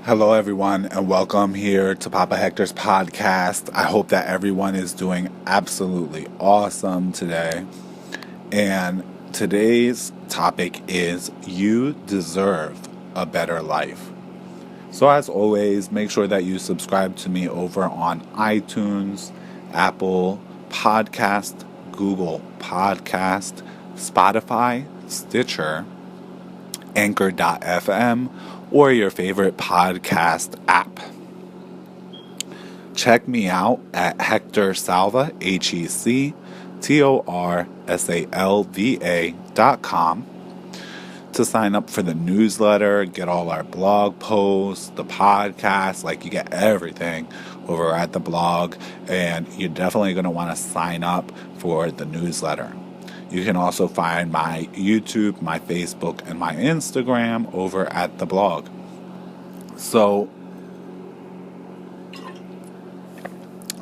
Hello, everyone, and welcome here to Papa Hector's podcast. I hope that everyone is doing absolutely awesome today. And today's topic is You Deserve a Better Life. So, as always, make sure that you subscribe to me over on iTunes, Apple Podcast, Google Podcast, Spotify, Stitcher, Anchor.fm, or your favorite podcast app. Check me out at Hector Salva, HectorSalva.com to sign up for the newsletter, get all our blog posts, the podcast, you get everything over at the blog, and you're definitely going to want to sign up for the newsletter. You can also find my YouTube, my Facebook, and my Instagram over at the blog. So,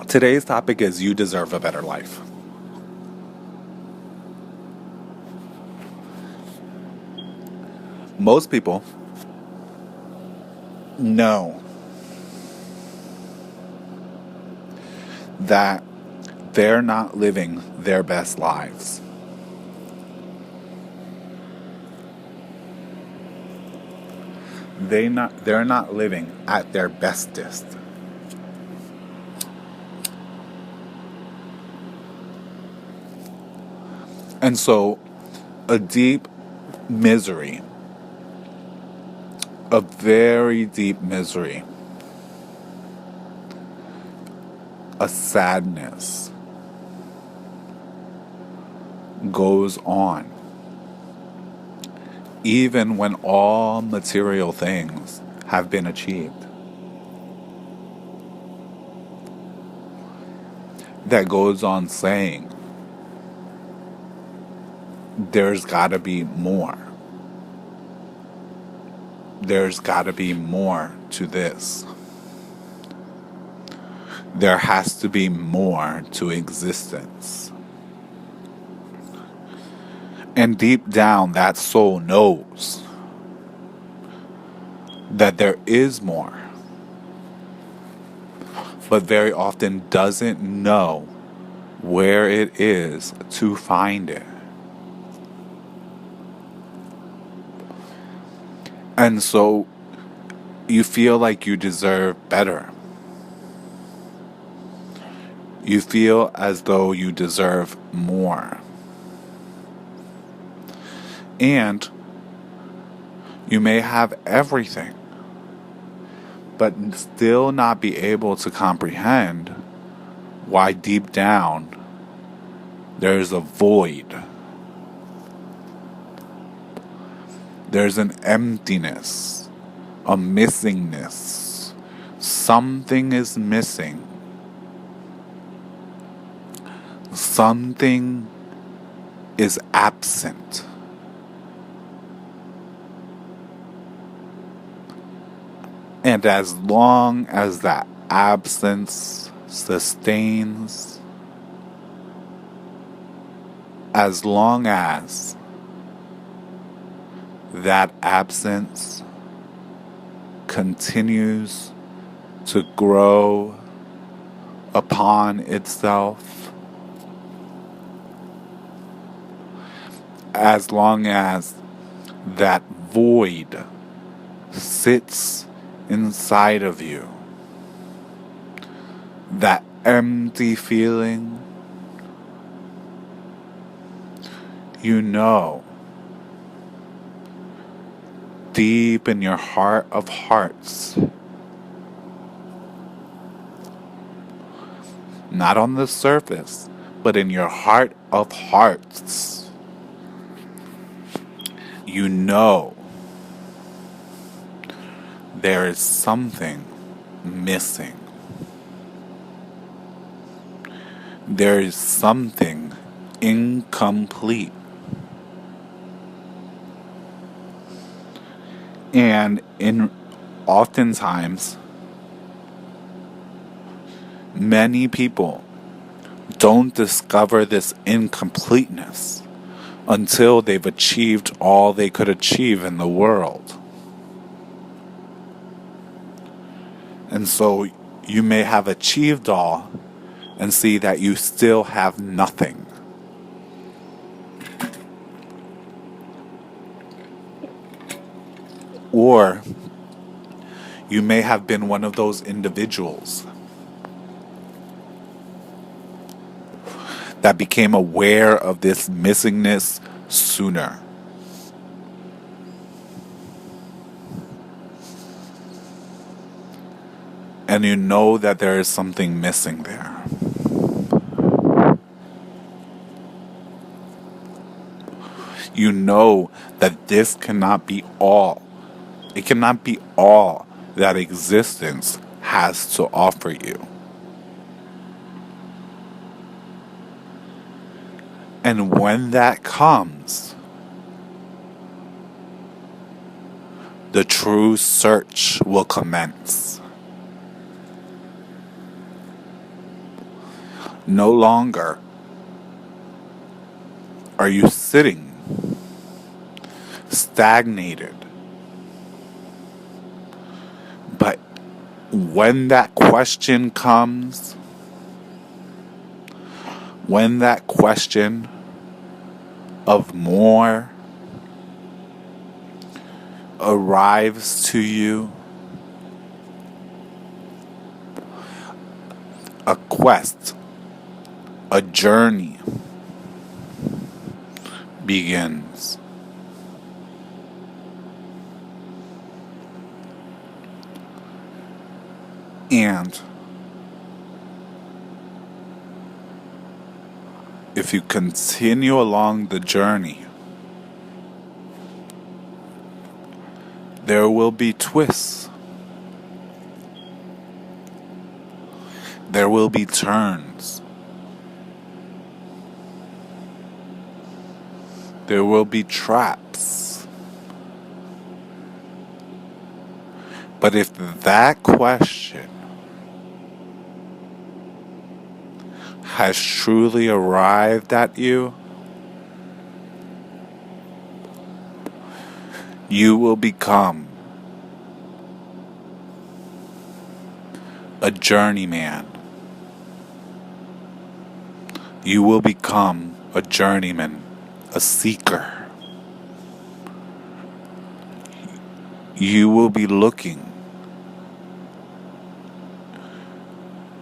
today's topic is You Deserve a Better Life. Most people know that they're not living their best lives. They're not living at their bestest. And so a deep misery, a very deep misery, a sadness goes on. Even when all material things have been achieved. That goes on saying, there's gotta be more. There's gotta be more to this. There has to be more to existence. And deep down, that soul knows that there is more, but very often doesn't know where it is to find it. And so you feel like you deserve better. You feel as though you deserve more. And you may have everything, but still not be able to comprehend why deep down there's a void. There's an emptiness, a missingness. Something is missing. Something is absent. And as long as that absence sustains, as long as that absence continues to grow upon itself, as long as that void sits inside of you, that empty feeling, you know, deep in your heart of hearts, not on the surface, but in your heart of hearts, you know there is something missing. There is something incomplete. And oftentimes, many people don't discover this incompleteness until they've achieved all they could achieve in the world. And so you may have achieved all and see that you still have nothing. Or you may have been one of those individuals that became aware of this missingness sooner. And you know that there is something missing there. You know that this cannot be all. It cannot be all that existence has to offer you. And when that comes, the true search will commence. No longer are you sitting stagnated, but when that question comes, when that question of more arrives to you, a quest, a journey begins. And if you continue along the journey, there will be twists. There will be turns. There will be traps. But if that question has truly arrived at you, you will become a journeyman. You will become a journeyman, a seeker. You will be looking.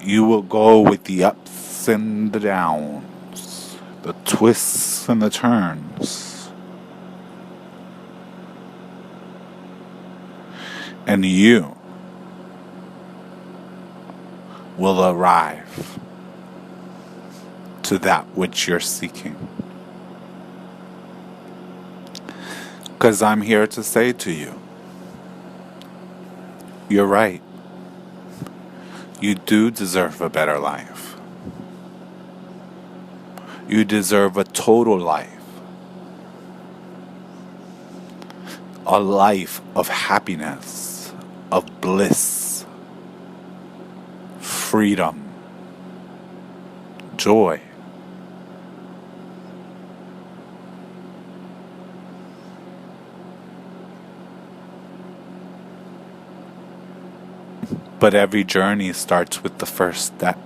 You will go with the ups and the downs, the twists and the turns. And you will arrive to that which you're seeking. Because I'm here to say to you, you're right. You do deserve a better life. You deserve a total life. A life of happiness, of bliss, freedom, joy. But every journey starts with the first step.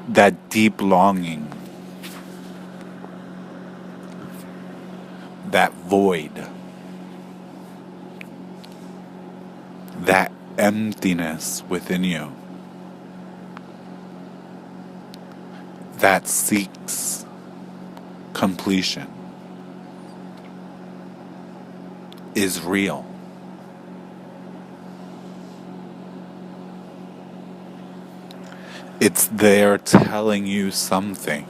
That deep longing, that void, that emptiness within you that seeks completion is real. It's there telling you something.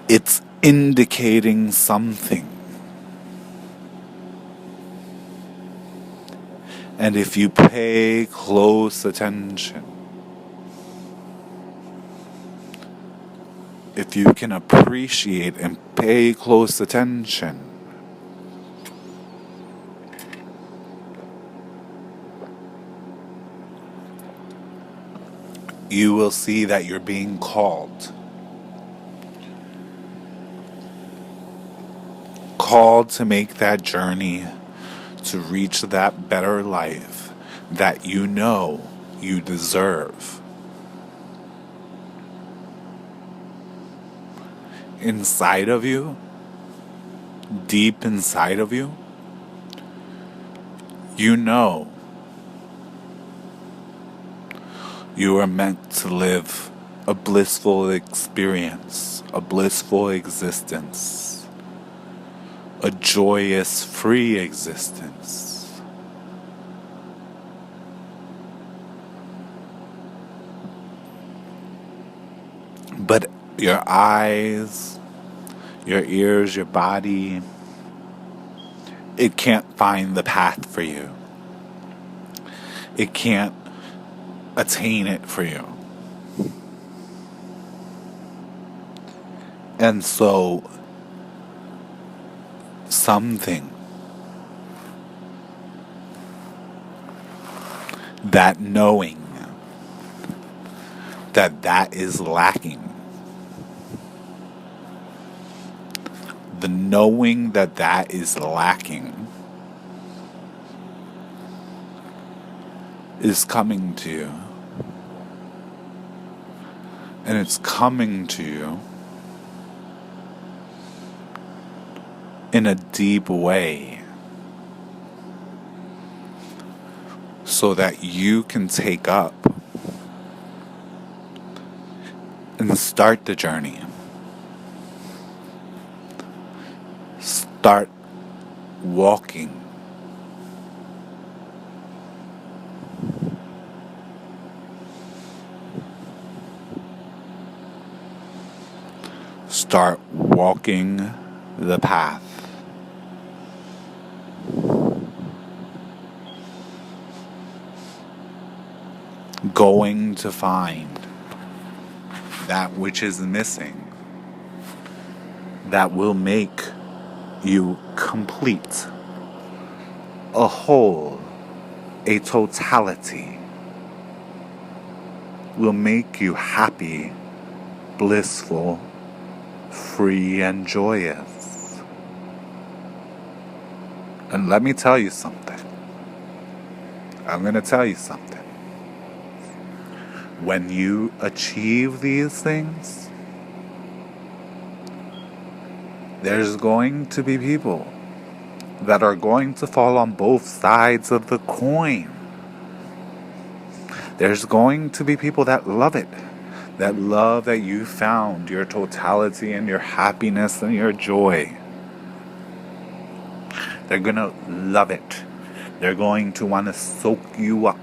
It's indicating something. And if you pay close attention, if you can appreciate and pay close attention, you will see that you're being called. Called to make that journey to reach that better life that you know you deserve. Inside of you, deep inside of you, you know you are meant to live a blissful experience, a blissful existence, a joyous, free existence. But your eyes, your ears, your body, it can't find the path for you. It can't attain it for you. And so, something that knowing that is lacking, the knowing that is lacking is coming to you. And it's coming to you in a deep way so that you can take up and start the journey. Start walking. Start walking the path. Going to find that which is missing, that will make you complete, a whole, a totality, will make you happy, blissful, free, and joyous. And let me tell you something. I'm going to tell you something. When you achieve these things, there's going to be people that are going to fall on both sides of the coin. There's going to be people that love it, that love that you found your totality and your happiness and your joy. They're going to love it. They're going to want to soak you up.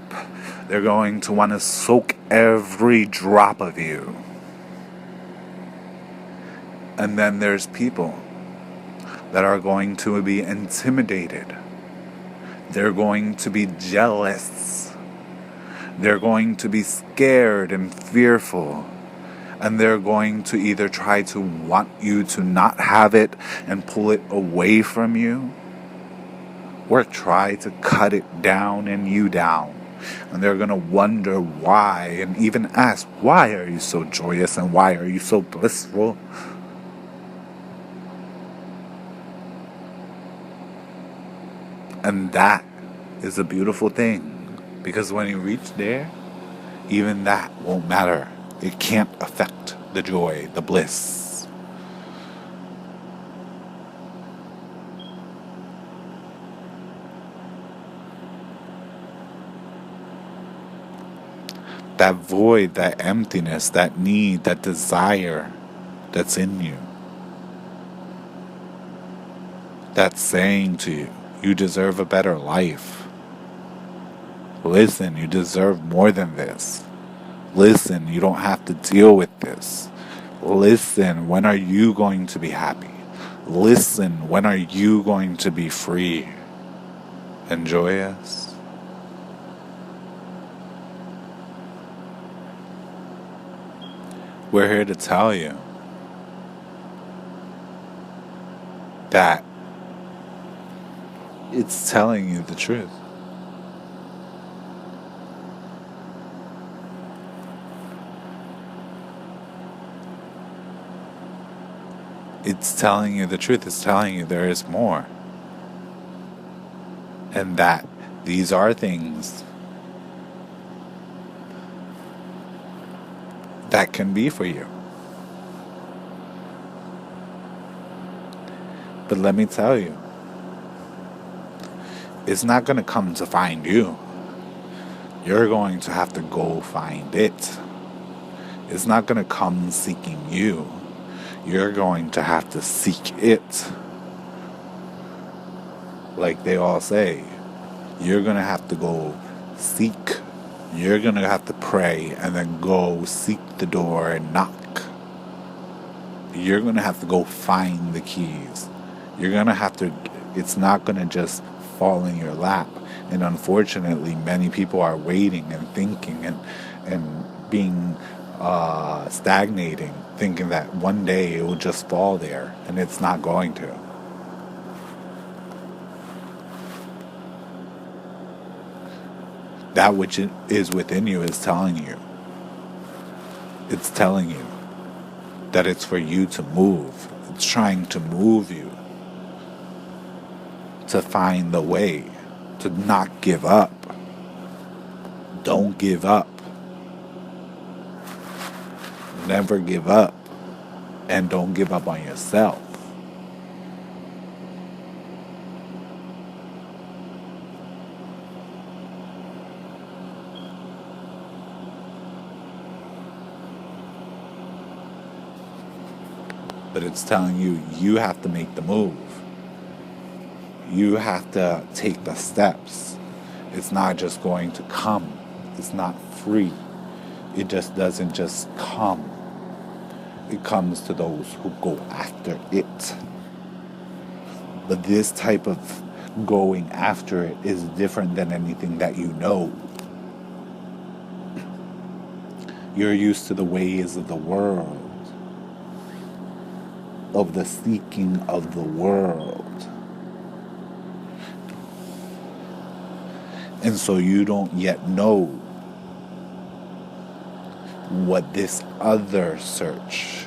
They're going to want to soak every drop of you. And then there's people that are going to be intimidated. They're going to be jealous. They're going to be scared and fearful. And they're going to either try to want you to not have it and pull it away from you, or try to cut it down and you down. And they're going to wonder why, and even ask, why are you so joyous and why are you so blissful? And that is a beautiful thing, because when you reach there, even that won't matter. It can't affect the joy, the bliss. That void, that emptiness, that need, that desire that's in you, that's saying to you, you deserve a better life. Listen, you deserve more than this. Listen, you don't have to deal with this. Listen, when are you going to be happy? Listen, when are you going to be free and joyous? We're here to tell you that it's telling you the truth. It's telling you the truth. It's telling you there is more. And that these are things that can be for you. But let me tell you, it's not going to come to find you. You're going to have to go find it. It's not going to come seeking you. You're going to have to seek it. Like they all say, you're going to have to go seek. You're going to have to pray and then go seek the door and knock. You're going to have to go find the keys. You're going to have to, it's not going to just fall in your lap. And unfortunately, many people are waiting and thinking and being stagnating, thinking that one day it will just fall there, and it's not going to. That which is within you is telling you. It's telling you that it's for you to move. It's trying to move you to find the way, to not give up. Don't give up. Never give up. And don't give up on yourself. But it's telling you, you have to make the move. You have to take the steps. It's not just going to come. It's not free. It just doesn't just come. It comes to those who go after it. But this type of going after it is different than anything that you know. You're used to the ways of the world, of the seeking of the world. And so you don't yet know what this other search,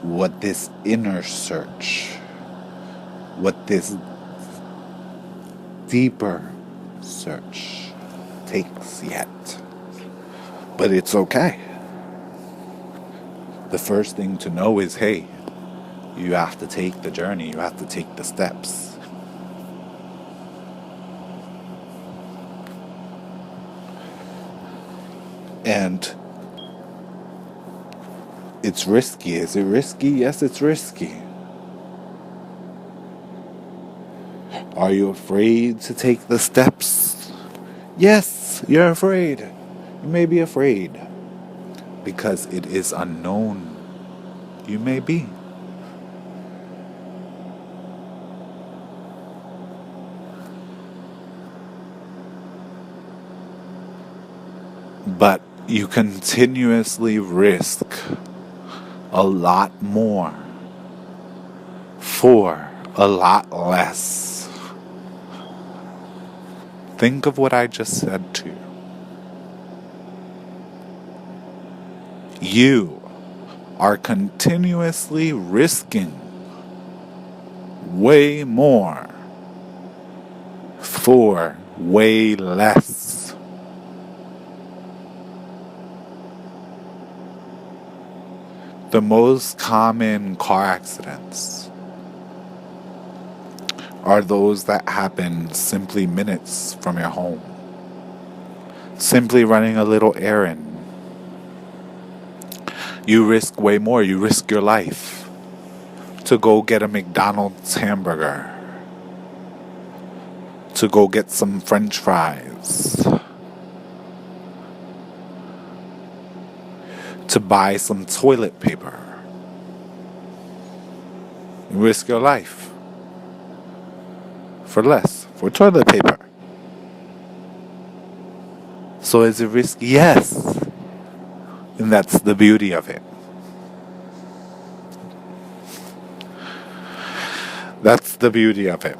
what this inner search, what this deeper search takes yet. But it's okay. The first thing to know is, hey, you have to take the journey, you have to take the steps. And it's risky. Is it risky? Yes, it's risky. Are you afraid to take the steps? Yes, you're afraid. You may be afraid because it is unknown. You may be. But you continuously risk a lot more for a lot less. Think of what I just said to you. You are continuously risking way more for way less. The most common car accidents are those that happen simply minutes from your home. Simply running a little errand. You risk way more. You risk your life to go get a McDonald's hamburger, to go get some French fries, to buy some toilet paper. You risk your life for less, for toilet paper. So is it risky? Yes. And that's the beauty of it. That's the beauty of it.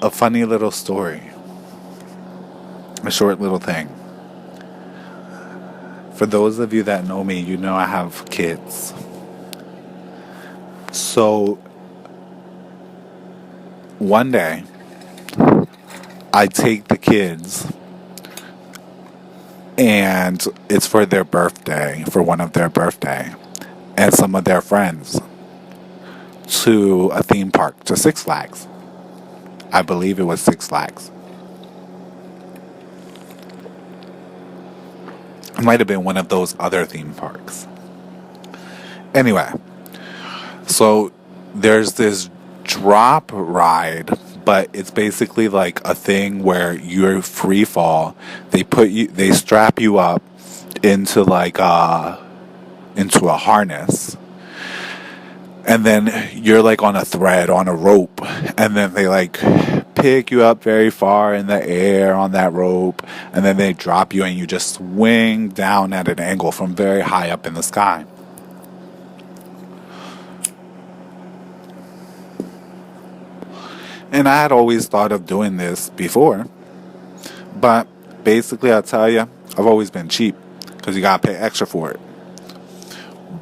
A funny little story. A short little thing. For those of you that know me, you know I have kids. So one day, I take the kids, and it's for their birthday, for one of their birthday, and some of their friends, to a theme park, to Six Flags. I believe it was Six Flags. It might have been one of those other theme parks. Anyway, so there's this drop ride, but it's basically like a thing where you're free fall. They strap you up into into a harness, and then you're like on a thread, on a rope, and then they like pick you up very far in the air on that rope, and then they drop you and you just swing down at an angle from very high up in the sky. And I had always thought of doing this before, but basically I'll tell you, I've always been cheap because you gotta pay extra for it.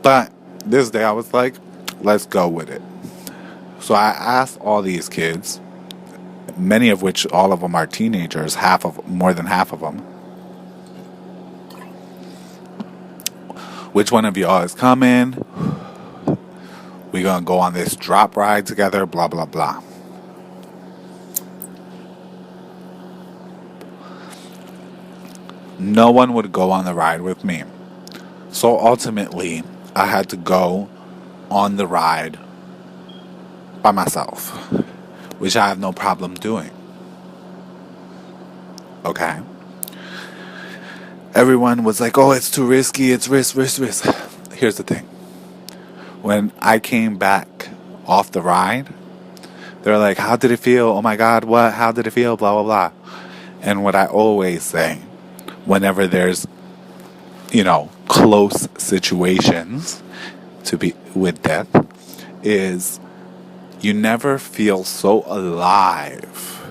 But this day I was like, let's go with it. So I asked all these kids, many of which, all of them are teenagers, more than half of them, which one of y'all is coming? We're gonna go on this drop ride together, blah blah blah. No one would go on the ride with me. So ultimately, I had to go on the ride by myself, which I have no problem doing. Okay? Everyone was like, oh, it's too risky, it's risk. Here's the thing. When I came back off the ride, they're like, how did it feel? Oh my God, what? How did it feel? Blah, blah, blah. And what I always say, whenever there's, close situations to be with death, is you never feel so alive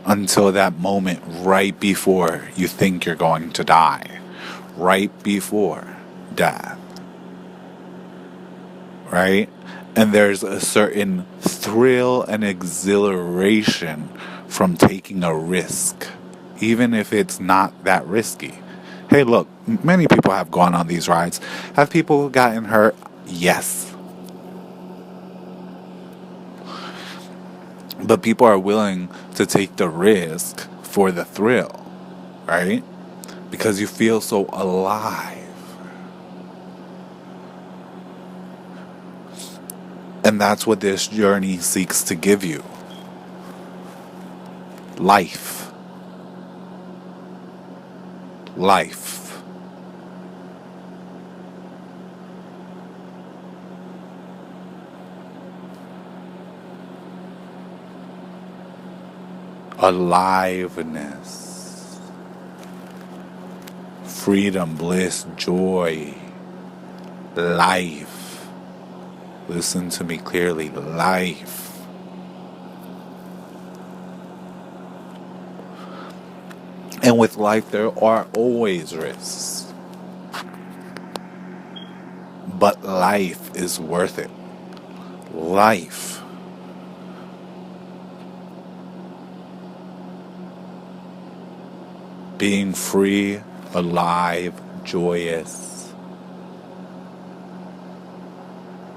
until that moment right before you think you're going to die, right before death, right? And there's a certain thrill and exhilaration from taking a risk, even if it's not that risky. Hey, look, many people have gone on these rides. Have people gotten hurt? Yes. But people are willing to take the risk for the thrill, right? Because you feel so alive. And that's what this journey seeks to give you. Life. Aliveness. Freedom, bliss, joy. Life. Listen to me clearly. Life. And with life, there are always risks. But life is worth it. Life. Being free, alive, joyous.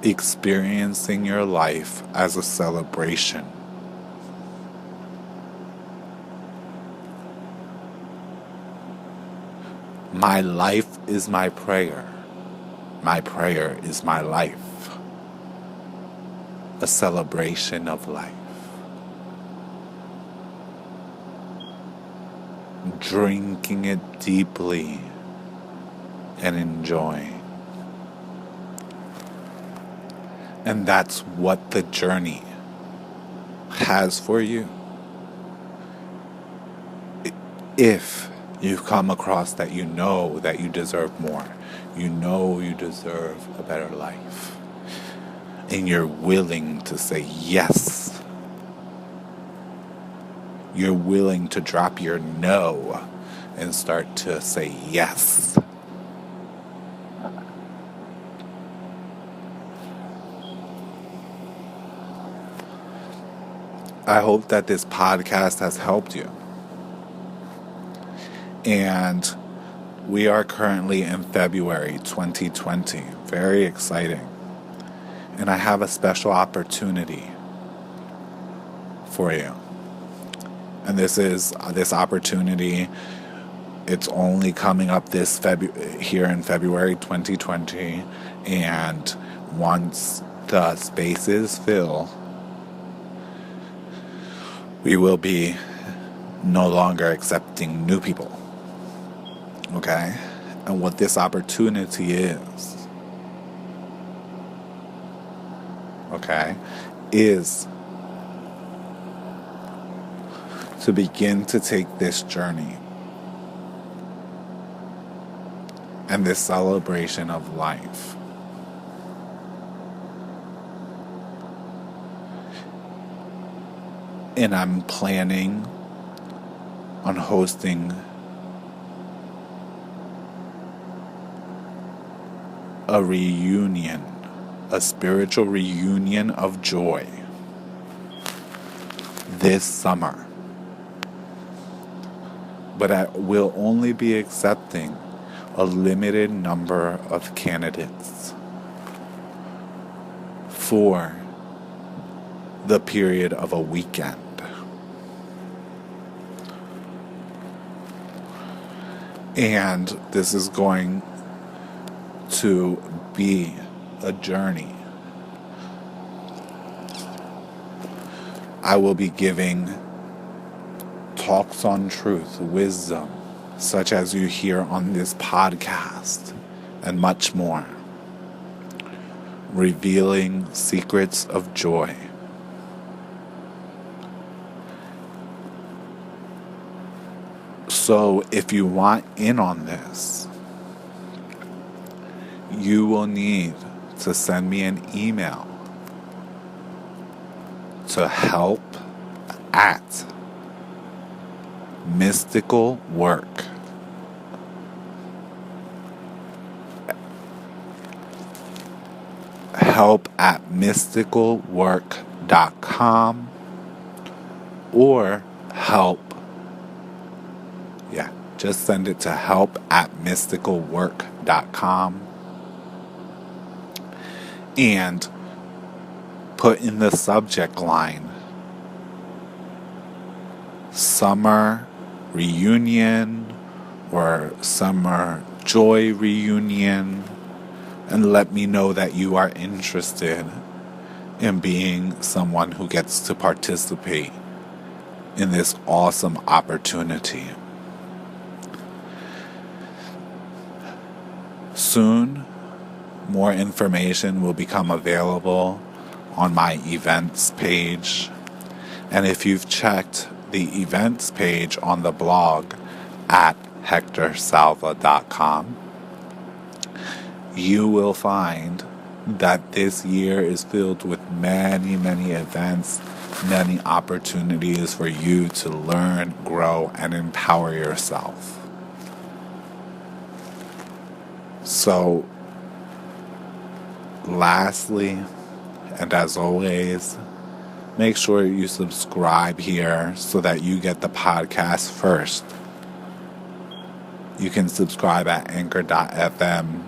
Experiencing your life as a celebration. My life is my prayer. My prayer is my life. A celebration of life. Drinking it deeply and enjoying. And that's what the journey has for you. If you've come across that you know that you deserve more, you know you deserve a better life, and you're willing to say yes. You're willing to drop your no and start to say yes. I hope that this podcast has helped you. And we are currently in February 2020. Very exciting. And I have a special opportunity for you. And this opportunity, it's only coming up here in February 2020. And once the spaces fill, we will be no longer accepting new people. Okay? And what this opportunity is, okay, is to begin to take this journey and this celebration of life and I'm planning on hosting a reunion, a spiritual reunion of joy this summer. But I will only be accepting a limited number of candidates for the period of a weekend. And this is going to be a journey. I will be giving talks on truth, wisdom, such as you hear on this podcast, and much more. Revealing secrets of joy. So if you want in on this, you will need to send me an email to help@mysticalwork. help@mysticalwork.com or just send it to help@mysticalwork.com and put in the subject line summer reunion or summer joy reunion, and let me know that you are interested in being someone who gets to participate in this awesome opportunity. Soon, more information will become available on my events page. And if you've checked the events page on the blog at hectorsalva.com, you will find that this year is filled with many, many events, many opportunities for you to learn, grow, and empower yourself. So, lastly, and as always, make sure you subscribe here so that you get the podcast first. You can subscribe at anchor.fm,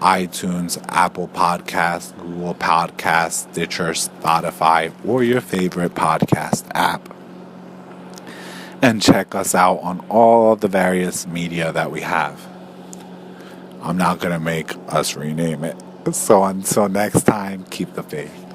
iTunes, Apple Podcasts, Google Podcasts, Stitcher, Spotify, or your favorite podcast app. And check us out on all the various media that we have. I'm not going to make us rename it. So until next time, keep the faith.